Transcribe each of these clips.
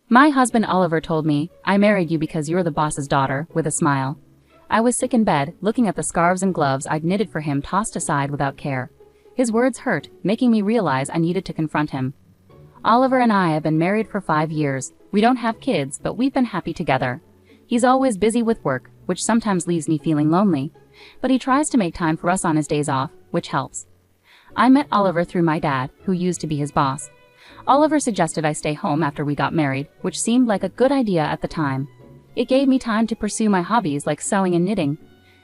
My husband Oliver told me, "I married you because you're the boss's daughter," with a smile. I was sick in bed, looking at the scarves and gloves I'd knitted for him tossed aside without care. His words hurt, making me realize I needed to confront him. Oliver and I have been married for 5 years. We don't have kids, but we've been happy together. He's always busy with work, which sometimes leaves me feeling lonely, but he tries to make time for us on his days off, which helps. I met Oliver through my dad, who used to be his boss. Oliver suggested I stay home after we got married, which seemed like a good idea at the time. It gave me time to pursue my hobbies like sewing and knitting.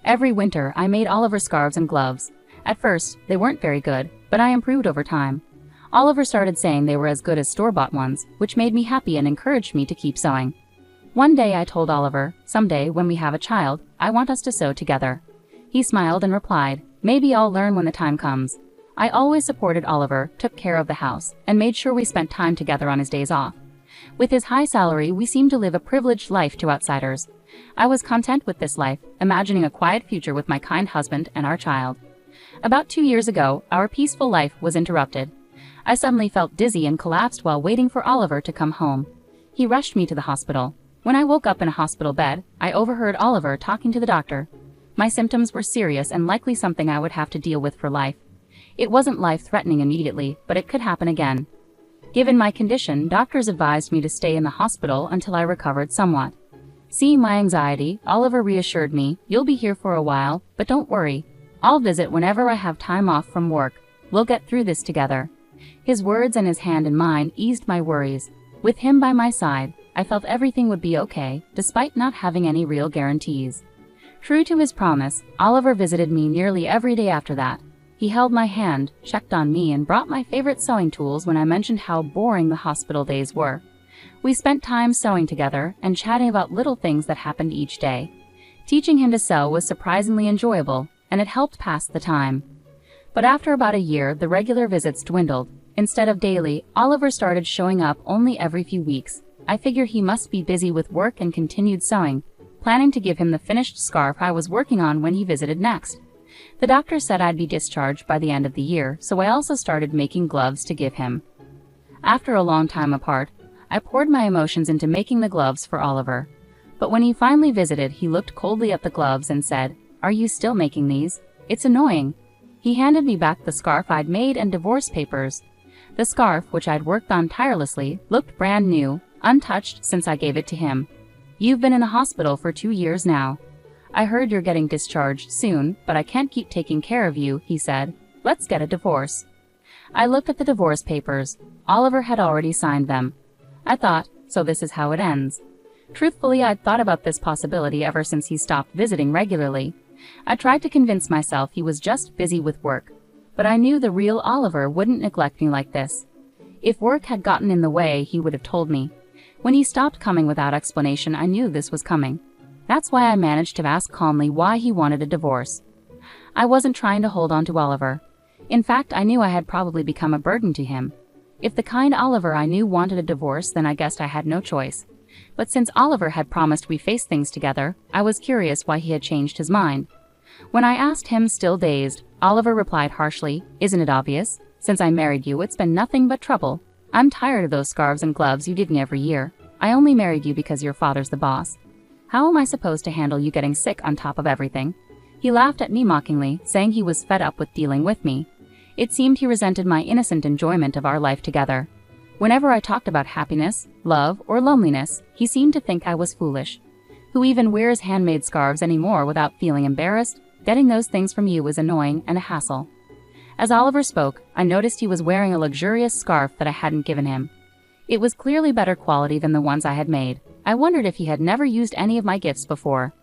Every winter, I made Oliver scarves and gloves. At first, they weren't very good, but I improved over time. Oliver started saying they were as good as store-bought ones, which made me happy and encouraged me to keep sewing. One day I told Oliver, "Someday, when we have a child, I want us to sew together." He smiled and replied, "Maybe I'll learn when the time comes." I always supported Oliver, took care of the house, and made sure we spent time together on his days off. With his high salary, we seemed to live a privileged life to outsiders. I was content with this life, imagining a quiet future with my kind husband and our child. About 2 years ago, our peaceful life was interrupted. I suddenly felt dizzy and collapsed while waiting for Oliver to come home. He rushed me to the hospital. When I woke up in a hospital bed, I overheard Oliver talking to the doctor. My symptoms were serious and likely something I would have to deal with for life. It wasn't life-threatening immediately, but it could happen again. Given my condition, doctors advised me to stay in the hospital until I recovered somewhat. Seeing my anxiety, Oliver reassured me, "You'll be here for a while, but don't worry. I'll visit whenever I have time off from work. We'll get through this together." His words and his hand in mine eased my worries. With him by my side, I felt everything would be okay, despite not having any real guarantees. True to his promise, Oliver visited me nearly every day after that. He held my hand, checked on me, and brought my favorite sewing tools when I mentioned how boring the hospital days were. We spent time sewing together and chatting about little things that happened each day. Teaching him to sew was surprisingly enjoyable, and it helped pass the time. But after about a year, the regular visits dwindled. Instead of daily, Oliver started showing up only every few weeks. I figured he must be busy with work and continued sewing, planning to give him the finished scarf I was working on when he visited next. The doctor said I'd be discharged by the end of the year, so I also started making gloves to give him. After a long time apart, I poured my emotions into making the gloves for Oliver. But when he finally visited, he looked coldly at the gloves and said, "Are you still making these? It's annoying." He handed me back the scarf I'd made and divorce papers. The scarf, which I'd worked on tirelessly, looked brand new, untouched since I gave it to him. "You've been in the hospital for 2 years now. I heard you're getting discharged soon, but I can't keep taking care of you," he said. "Let's get a divorce." I looked at the divorce papers. Oliver had already signed them. I thought, so this is how it ends. Truthfully, I'd thought about this possibility ever since he stopped visiting regularly. I tried to convince myself he was just busy with work, but I knew the real Oliver wouldn't neglect me like this. If work had gotten in the way, he would have told me. When he stopped coming without explanation, I knew this was coming. That's why I managed to ask calmly why he wanted a divorce. I wasn't trying to hold on to Oliver. In fact, I knew I had probably become a burden to him. If the kind Oliver I knew wanted a divorce, then I guessed I had no choice. But since Oliver had promised we face things together, I was curious why he had changed his mind. When I asked him, still dazed, Oliver replied harshly, "Isn't it obvious? Since I married you, it's been nothing but trouble. I'm tired of those scarves and gloves you give me every year. I only married you because your father's the boss. How am I supposed to handle you getting sick on top of everything?" He laughed at me mockingly, saying he was fed up with dealing with me. It seemed he resented my innocent enjoyment of our life together. Whenever I talked about happiness, love, or loneliness, he seemed to think I was foolish. Who even wears handmade scarves anymore without feeling embarrassed? Getting those things from you is annoying and a hassle. As Oliver spoke, I noticed he was wearing a luxurious scarf that I hadn't given him. It was clearly better quality than the ones I had made. I wondered if he had never used any of my gifts before.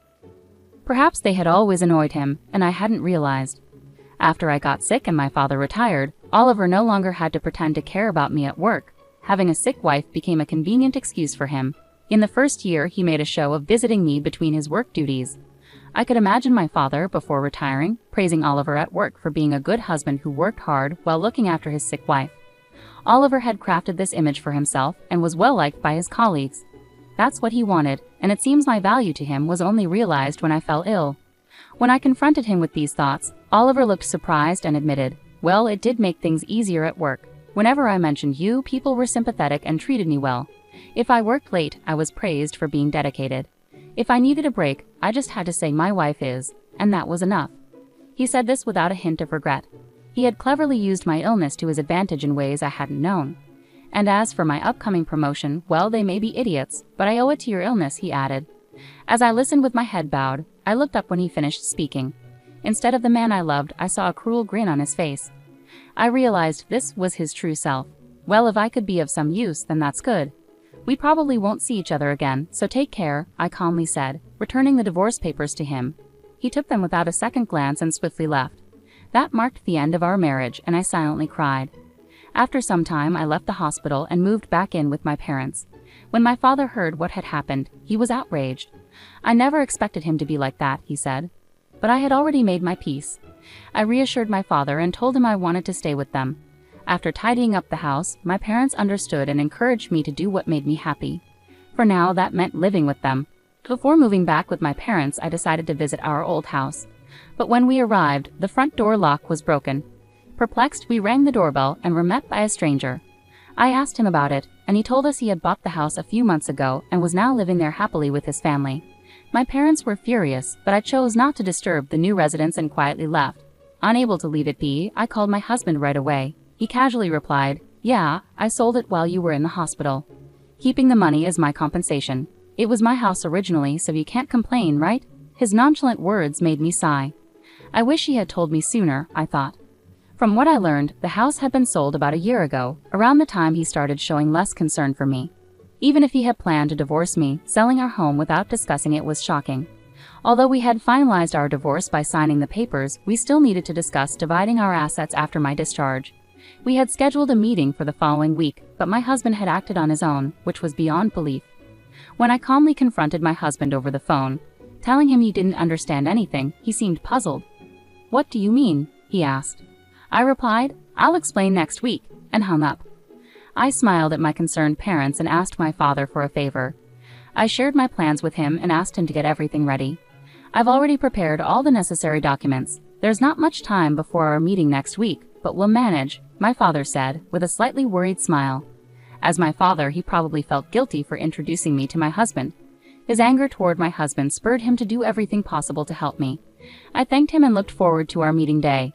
Perhaps they had always annoyed him, and I hadn't realized. After I got sick and my father retired, Oliver no longer had to pretend to care about me at work. Having a sick wife became a convenient excuse for him. In the first year, he made a show of visiting me between his work duties. I could imagine my father, before retiring, praising Oliver at work for being a good husband who worked hard while looking after his sick wife. Oliver had crafted this image for himself and was well liked by his colleagues. That's what he wanted, and it seems my value to him was only realized when I fell ill. When I confronted him with these thoughts, Oliver looked surprised and admitted, "Well, it did make things easier at work. Whenever I mentioned you, people were sympathetic and treated me well. If I worked late, I was praised for being dedicated. If I needed a break, I just had to say my wife is, and that was enough. He said this without a hint of regret. He had cleverly used my illness to his advantage in ways I hadn't known. And as for my upcoming promotion, well, they may be idiots, but I owe it to your illness, he added. As I listened with my head bowed, I looked up when he finished speaking. Instead of the man I loved, I saw a cruel grin on his face. I realized this was his true self. Well, if I could be of some use, then that's good. We probably won't see each other again, so take care, I calmly said, returning the divorce papers to him. He took them without a second glance and swiftly left. That marked the end of our marriage, and I silently cried. After some time, I left the hospital and moved back in with my parents. When my father heard what had happened, he was outraged. I never expected him to be like that, he said. But I had already made my peace. I reassured my father and told him I wanted to stay with them. After tidying up the house, my parents understood and encouraged me to do what made me happy. For now, that meant living with them. Before moving back with my parents, I decided to visit our old house. But when we arrived, the front door lock was broken. Perplexed, we rang the doorbell and were met by a stranger. I asked him about it, and he told us he had bought the house a few months ago and was now living there happily with his family. My parents were furious, but I chose not to disturb the new residents and quietly left. Unable to leave it be, I called my husband right away. He casually replied, "Yeah, I sold it while you were in the hospital. Keeping the money as my compensation. It was my house originally, so you can't complain, right?" His nonchalant words made me sigh. I wish he had told me sooner, I thought. From what I learned, the house had been sold about a year ago, around the time he started showing less concern for me. Even if he had planned to divorce me, selling our home without discussing it was shocking. Although we had finalized our divorce by signing the papers, we still needed to discuss dividing our assets after my discharge. We had scheduled a meeting for the following week, but my husband had acted on his own, which was beyond belief. When I calmly confronted my husband over the phone, telling him he didn't understand anything, he seemed puzzled. "What do you mean?" he asked. I replied, "I'll explain next week," and hung up. I smiled at my concerned parents and asked my father for a favor. I shared my plans with him and asked him to get everything ready. "I've already prepared all the necessary documents. There's not much time before our meeting next week, but we'll manage," my father said, with a slightly worried smile. As my father, he probably felt guilty for introducing me to my husband. His anger toward my husband spurred him to do everything possible to help me. I thanked him and looked forward to our meeting day.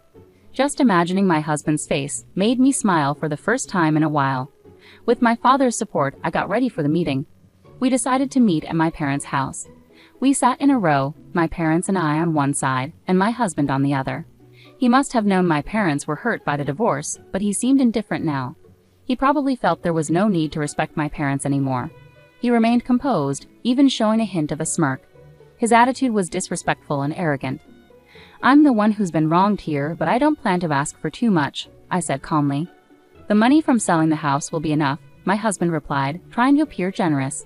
Just imagining my husband's face made me smile for the first time in a while. With my father's support, I got ready for the meeting. We decided to meet at my parents' house. We sat in a row, my parents and I on one side, and my husband on the other. He must have known my parents were hurt by the divorce, but he seemed indifferent now. He probably felt there was no need to respect my parents anymore. He remained composed, even showing a hint of a smirk. His attitude was disrespectful and arrogant. "I'm the one who's been wronged here, but I don't plan to ask for too much," I said calmly. "The money from selling the house will be enough," my husband replied, trying to appear generous.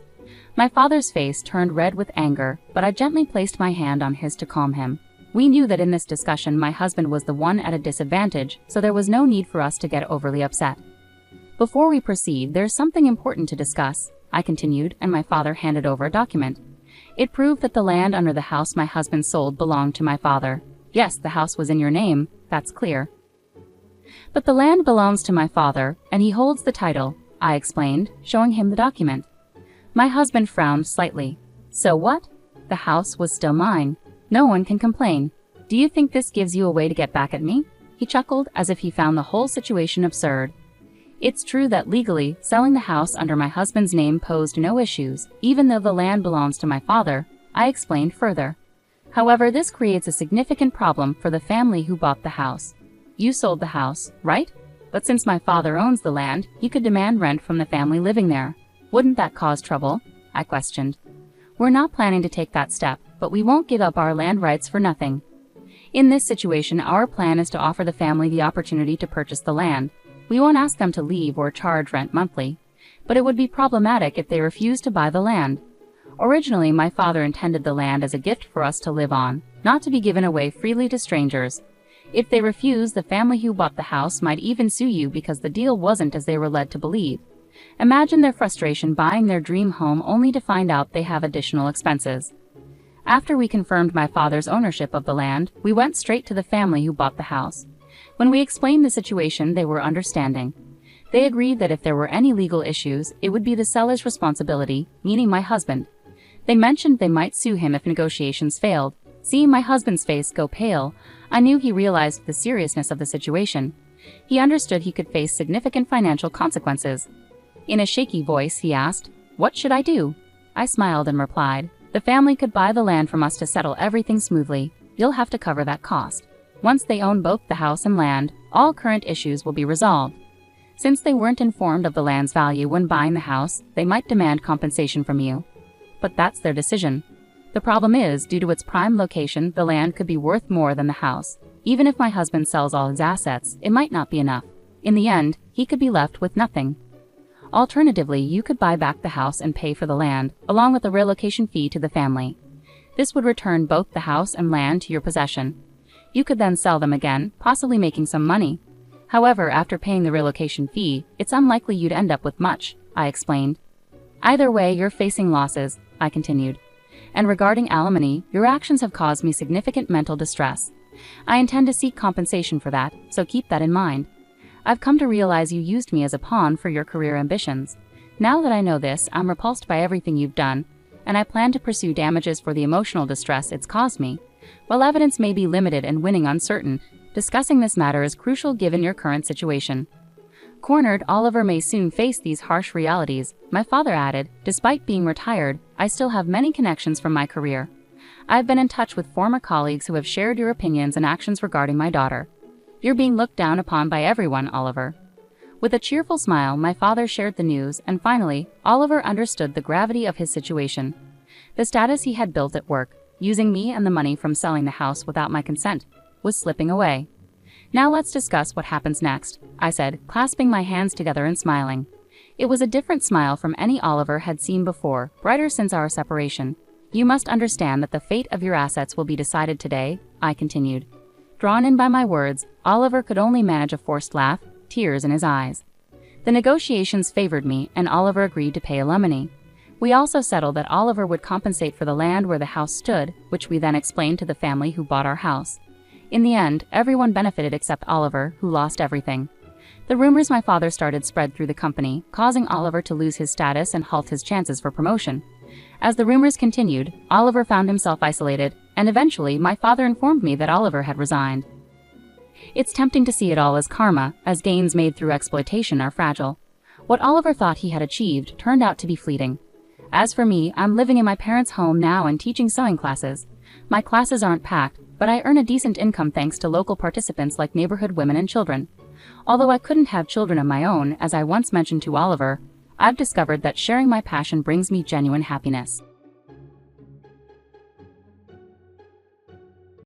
My father's face turned red with anger, but I gently placed my hand on his to calm him. We knew that in this discussion my husband was the one at a disadvantage, so there was no need for us to get overly upset. "Before we proceed, there's something important to discuss," I continued, and my father handed over a document. It proved that the land under the house my husband sold belonged to my father. "Yes, the house was in your name, that's clear. But the land belongs to my father, and he holds the title," I explained, showing him the document. My husband frowned slightly. "So what? The house was still mine. No one can complain. Do you think this gives you a way to get back at me?" He chuckled as if he found the whole situation absurd. "It's true that legally, selling the house under my husband's name posed no issues, even though the land belongs to my father," I explained further. "However, this creates a significant problem for the family who bought the house. You sold the house, right? But since my father owns the land, he could demand rent from the family living there. Wouldn't that cause trouble?" I questioned. "We're not planning to take that step, but we won't give up our land rights for nothing. In this situation, our plan is to offer the family the opportunity to purchase the land. We won't ask them to leave or charge rent monthly, but it would be problematic if they refuse to buy the land. Originally, my father intended the land as a gift for us to live on, not to be given away freely to strangers. If they refuse, the family who bought the house might even sue you because the deal wasn't as they were led to believe. Imagine their frustration buying their dream home only to find out they have additional expenses." After we confirmed my father's ownership of the land, we went straight to the family who bought the house. When we explained the situation, they were understanding. They agreed that if there were any legal issues, it would be the seller's responsibility, meaning my husband. They mentioned they might sue him if negotiations failed. Seeing my husband's face go pale, I knew he realized the seriousness of the situation. He understood he could face significant financial consequences. In a shaky voice, he asked, "What should I do?" I smiled and replied, "The family could buy the land from us to settle everything smoothly. You'll have to cover that cost. Once they own both the house and land, all current issues will be resolved." Since they weren't informed of the land's value when buying the house, they might demand compensation from you. But that's their decision. The problem is, due to its prime location, the land could be worth more than the house. Even if my husband sells all his assets, it might not be enough. In the end, he could be left with nothing. Alternatively, you could buy back the house and pay for the land, along with a relocation fee to the family. This would return both the house and land to your possession. You could then sell them again, possibly making some money. However, after paying the relocation fee, it's unlikely you'd end up with much, I explained. Either way, you're facing losses, I continued. And regarding alimony, your actions have caused me significant mental distress. I intend to seek compensation for that, so keep that in mind. I've come to realize you used me as a pawn for your career ambitions. Now that I know this, I'm repulsed by everything you've done, and I plan to pursue damages for the emotional distress it's caused me. While evidence may be limited and winning uncertain, discussing this matter is crucial given your current situation. Cornered, Oliver may soon face these harsh realities, my father added. Despite being retired, I still have many connections from my career. I've been in touch with former colleagues who have shared your opinions and actions regarding my daughter. You're being looked down upon by everyone, Oliver. With a cheerful smile, my father shared the news, and finally, Oliver understood the gravity of his situation. The status he had built at work, using me and the money from selling the house without my consent, was slipping away. Now let's discuss what happens next, I said, clasping my hands together and smiling. It was a different smile from any Oliver had seen before, brighter since our separation. You must understand that the fate of your assets will be decided today, I continued. Drawn in by my words, Oliver could only manage a forced laugh, tears in his eyes. The negotiations favored me, and Oliver agreed to pay alimony. We also settled that Oliver would compensate for the land where the house stood, which we then explained to the family who bought our house. In the end, everyone benefited except Oliver, who lost everything. The rumors my father started spread through the company, causing Oliver to lose his status and halt his chances for promotion. As the rumors continued, Oliver found himself isolated, and eventually my father informed me that Oliver had resigned. It's tempting to see it all as karma, as gains made through exploitation are fragile. What Oliver thought he had achieved turned out to be fleeting. As for me, I'm living in my parents' home now and teaching sewing classes. My classes aren't packed, but I earn a decent income thanks to local participants like neighborhood women and children. Although I couldn't have children of my own, as I once mentioned to Oliver, I've discovered that sharing my passion brings me genuine happiness.